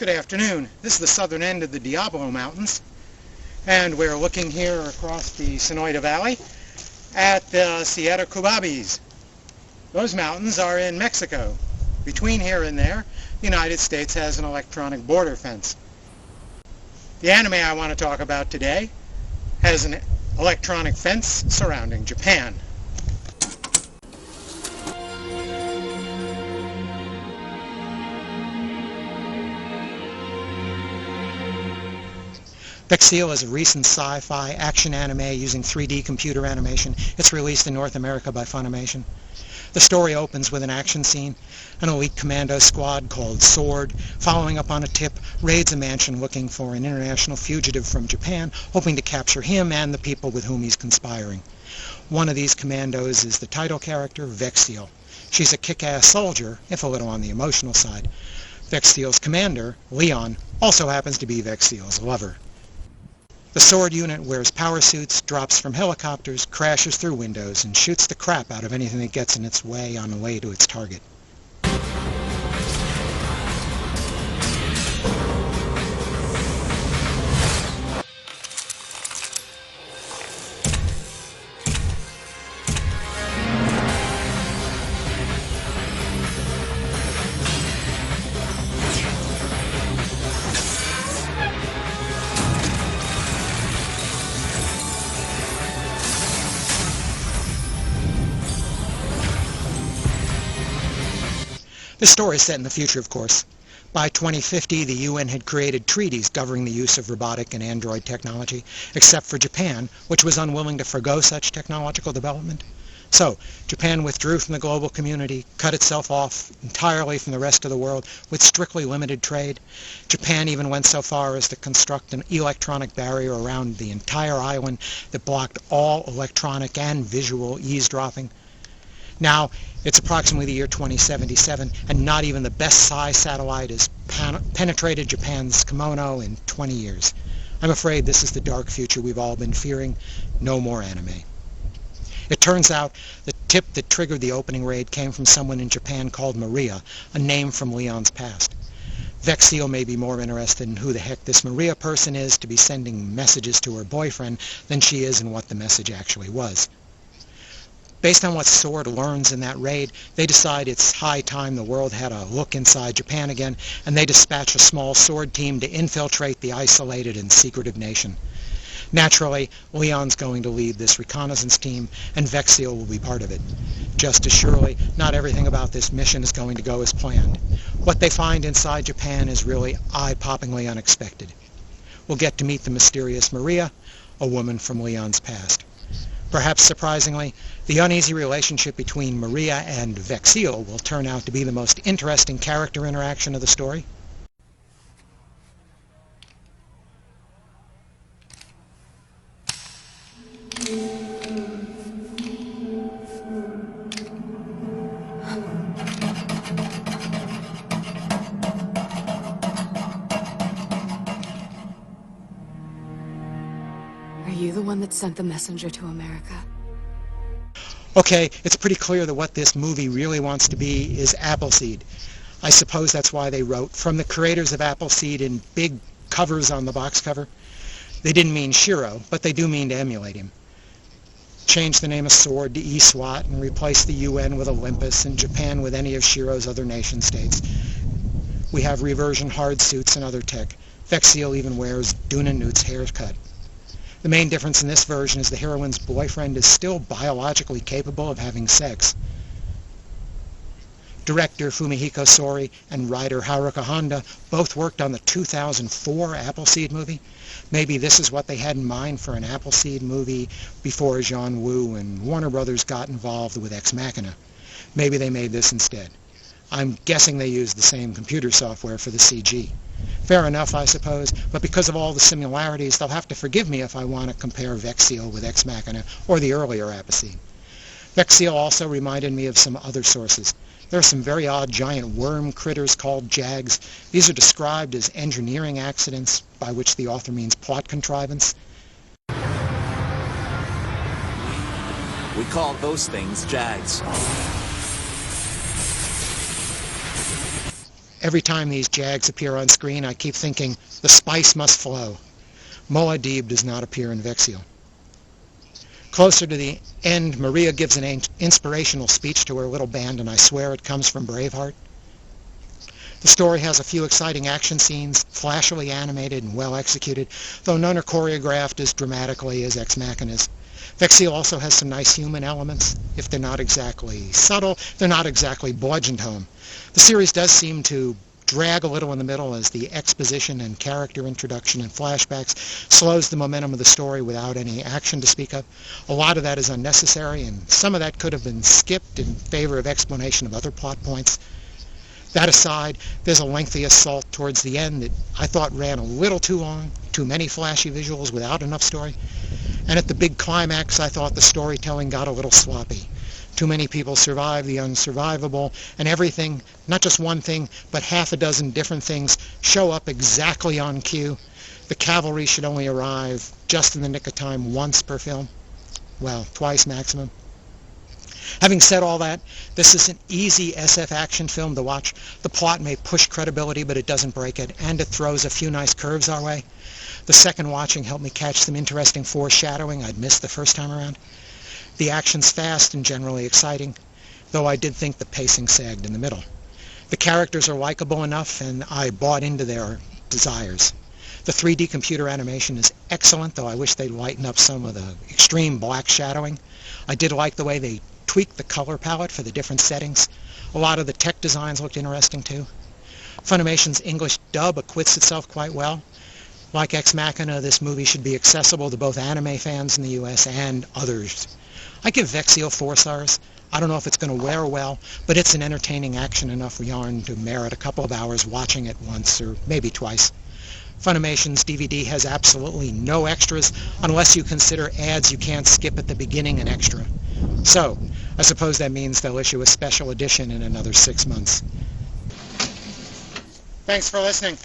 Good afternoon. This is the southern end of the Diablo Mountains, and we're looking here across the Sonoita Valley at the Sierra Cubabis. Those mountains are in Mexico. Between here and there, the United States has an electronic border fence. The anime I want to talk about today has an electronic fence surrounding Japan. Bexiel is a recent sci-fi action anime using 3D computer animation. It's released in North America by Funimation. The story opens with an action scene. An elite commando squad called Sword, following up on a tip, raids a mansion looking for an international fugitive from Japan, hoping to capture him and the people with whom he's conspiring. One of these commandos is the title character, Bexiel. She's a kick-ass soldier, if a little on the emotional side. Bexiel's commander, Leon, also happens to be Bexiel's lover. The Sword unit wears power suits, drops from helicopters, crashes through windows, and shoots the crap out of anything that gets in its way on the way to its target. The story is set in the future, of course. By 2050, the UN had created treaties governing the use of robotic and android technology, except for Japan, which was unwilling to forgo such technological development. So, Japan withdrew from the global community, cut itself off entirely from the rest of the world with strictly limited trade. Japan even went so far as to construct an electronic barrier around the entire island that blocked all electronic and visual eavesdropping. Now, it's approximately the year 2077, and not even the best size satellite has penetrated Japan's kimono in 20 years. I'm afraid this is the dark future we've all been fearing. No more anime. It turns out the tip that triggered the opening raid came from someone in Japan called Maria, a name from Leon's past. Bexiel may be more interested in who the heck this Maria person is to be sending messages to her boyfriend than she is in what the message actually was. Based on what Sword learns in that raid, they decide it's high time the world had a look inside Japan again, and they dispatch a small Sword team to infiltrate the isolated and secretive nation. Naturally, Leon's going to lead this reconnaissance team, and Bexiel will be part of it. Just as surely, not everything about this mission is going to go as planned. What they find inside Japan is really eye-poppingly unexpected. We'll get to meet the mysterious Maria, a woman from Leon's past. Perhaps surprisingly, the uneasy relationship between Maria and Bexiel will turn out to be the most interesting character interaction of the story. Are you the one that sent the messenger to America? Okay, it's pretty clear that what this movie really wants to be is Appleseed. I suppose that's why they wrote, from the creators of Appleseed in big covers on the box cover. They didn't mean Shiro, but they do mean to emulate him. Change the name of Sword to ESWAT and replace the UN with Olympus and Japan with any of Shiro's other nation states. We have reversion hard suits and other tech. Bexiel even wears Dune Newt's haircut. The main difference in this version is the heroine's boyfriend is still biologically capable of having sex. Director Fumihiko Sori and writer Haruka Honda both worked on the 2004 Appleseed movie. Maybe this is what they had in mind for an Appleseed movie before John Woo and Warner Brothers got involved with Ex Machina. Maybe they made this instead. I'm guessing they used the same computer software for the CG. Fair enough, I suppose, but because of all the similarities, they'll have to forgive me if I want to compare Bexiel with Ex Machina or the earlier Appleseed. Bexiel also reminded me of some other sources. There are some very odd giant worm critters called jags. These are described as engineering accidents, by which the author means plot contrivance. We call those things jags. Every time these jags appear on screen, I keep thinking, the spice must flow. Muad'Dib does not appear in Vexill. Closer to the end, Maria gives an inspirational speech to her little band, and I swear it comes from Braveheart. The story has a few exciting action scenes, flashily animated and well executed, though none are choreographed as dramatically as Ex Machina's. Vexill also has some nice human elements. If they're not exactly subtle, they're not exactly bludgeoned home. The series does seem to drag a little in the middle as the exposition and character introduction and flashbacks slows the momentum of the story without any action to speak of. A lot of that is unnecessary, and some of that could have been skipped in favor of explanation of other plot points. That aside, there's a lengthy assault towards the end that I thought ran a little too long, too many flashy visuals without enough story. And at the big climax, I thought the storytelling got a little sloppy. Too many people survive the unsurvivable, and everything, not just one thing, but half a dozen different things, show up exactly on cue. The cavalry should only arrive just in the nick of time once per film. Well, twice maximum. Having said all that, this is an easy SF action film to watch. The plot may push credibility, but it doesn't break it, and it throws a few nice curves our way. The second watching helped me catch some interesting foreshadowing I'd missed the first time around. The action's fast and generally exciting, though I did think the pacing sagged in the middle. The characters are likable enough, and I bought into their desires. The 3D computer animation is excellent, though I wish they'd lighten up some of the extreme black shadowing. I did like the way they tweaked the color palette for the different settings. A lot of the tech designs looked interesting too. Funimation's English dub acquits itself quite well. Like Ex Machina, this movie should be accessible to both anime fans in the US and others. I give Vexill 4 stars. I don't know if it's going to wear well, but it's an entertaining action enough yarn to merit a couple of hours watching it once or maybe twice. Funimation's DVD has absolutely no extras unless you consider ads you can't skip at the beginning an extra. So, I suppose that means they'll issue a special edition in another 6 months. Thanks for listening.